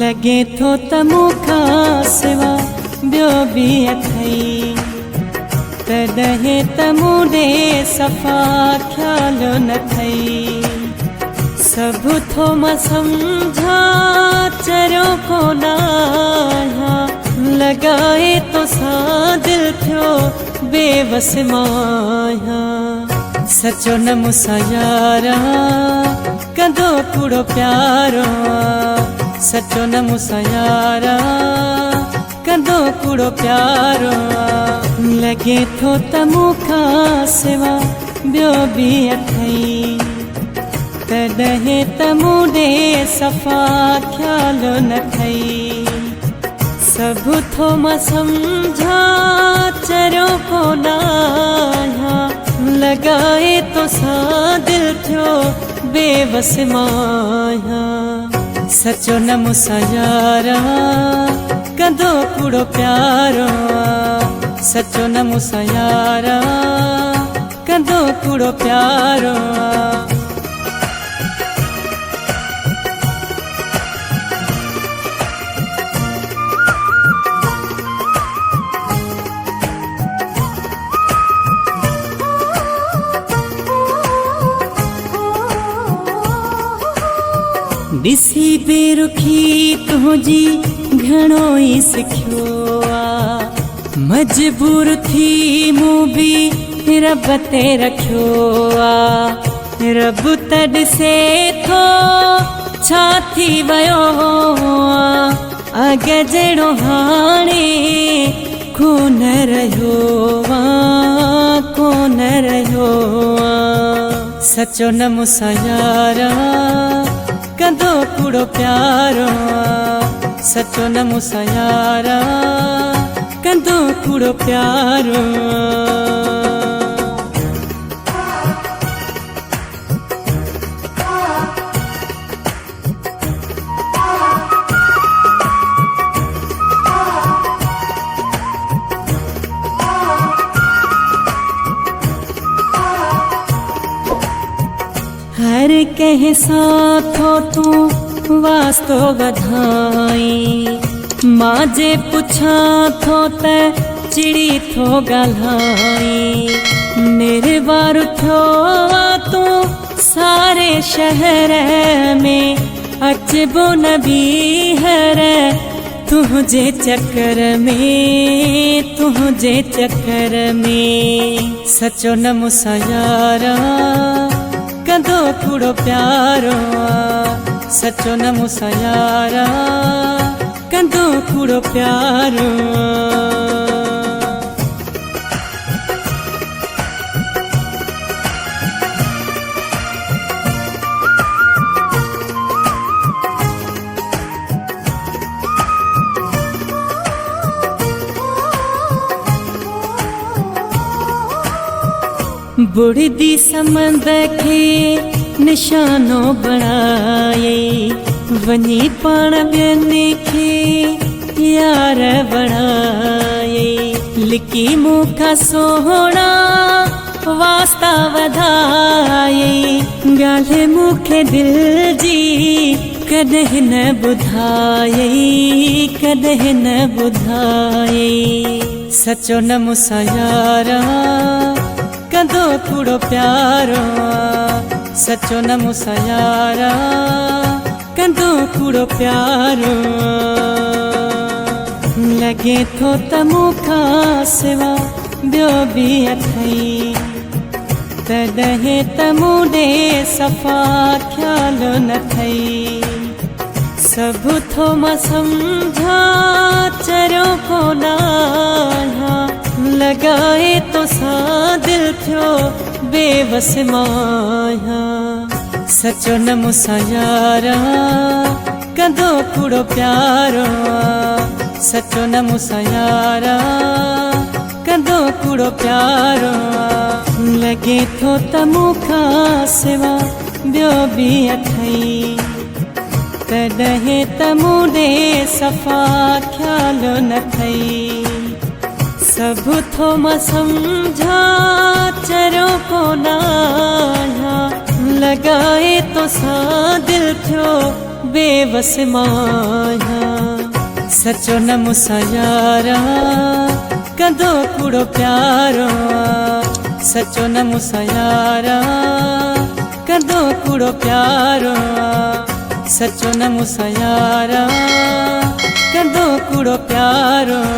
लगे थो त मूंखां सिवा ॿियो बि अथई, तॾहिं त मूं ॾे सफ़ा ख़्यालु न थई। सभु थो मां सम्झां चरियो कोन आहियां, लॻाए तोसां दिलि थियो बेवस मां आहियां। सचो न मूंसां यारा कंदो कूड़ो प्यारो, सचो न मूंसां यारा कंदो कूड़ो प्यारो। लॻे थो त मूंखां सिवा ॿियो बि अथई, तॾहिं त मूं ॾे सफ़ा ख़्यालु न थई। सभु थो मां सम्झां चरियो कोन आहियां, लॻाए तोसां दिलि थियो बेवस मां आहियां। सचो न मूंसां यारा कंदो कूड़ो प्यारो, सचो न मूंसां यारा कंदो कूड़ो प्यारो। ॾिसी बेरुखी तुंहिंजी घणो ई सिखियो आ, मजबूर थी मूं बि रब ते रखियो आ। रब त ॾिसे थो छा थी वियो आ, अॻ जहिड़ो हाणे कोन रहियो आ, कोन रहियो आ। सचो न मूंसां यारा कंदो कूड़ो प्यारो, सचो न मूंसां यारा कंदो कूड़ो प्यारो। हर कंहिं सां थो तूं वास्तो वधाई, मां जे पुछां थो त चिड़ी थो ॻाल्हाई। निर्वार थियो तूं सारे शहर में, अचबो न बीहर तुंहिंजे चक्कर में, तुंहिंजे चक्कर में। सचो न मूंसां यारा कंदो कूड़ो प्यारो, सचो न मूंसां यारा कंदो कूड़ो प्यारो। बुढ़दी समंद खे निशानो बणाए, वञी पाण ॿियनि खे यार बणाए। लिकी मूंखां सोहणा वास्ता वधाए, ॻाल्हि मूंखे दिलि जी कॾहिं न ॿुधाए, कॾहिं न ॿुधाए। सचो न मूंसां यारा कंदो कूड़ो प्यारो, सचो न मूंसां यारा कंदो कूड़ो प्यारो। लॻे थो त मूंखां सिवा ॿियो बि अथई, तॾहिं त मूं ॾे सफ़ा ख़्यालु न थई। सभु थो मां सम्झां चरियो कोन आहियां, लॻाए तोसां दिलि थियो बेवस मां आहियां। सचो न मूंसां यारा कंदो कूड़ो प्यारो, सचो न मूंसां यारा कंदो कूड़ो प्यारो। लॻे थो त मूंखां सिवा ॿियो बि अथई, तॾहिं त मूं ॾे सफ़ा ख़्यालु न थई। सभु थो मां सम्झां चरियो कोन आहियां, लॻाए तोसां दिलि थियो बेबस माया सचो न मूंसां यारा कंदो कूड़ो प्यारो सचो न मूंसां यारा कंदो कूड़ो प्यारो सचो न मूंसां यारा कंदो कूड़ो प्यारो।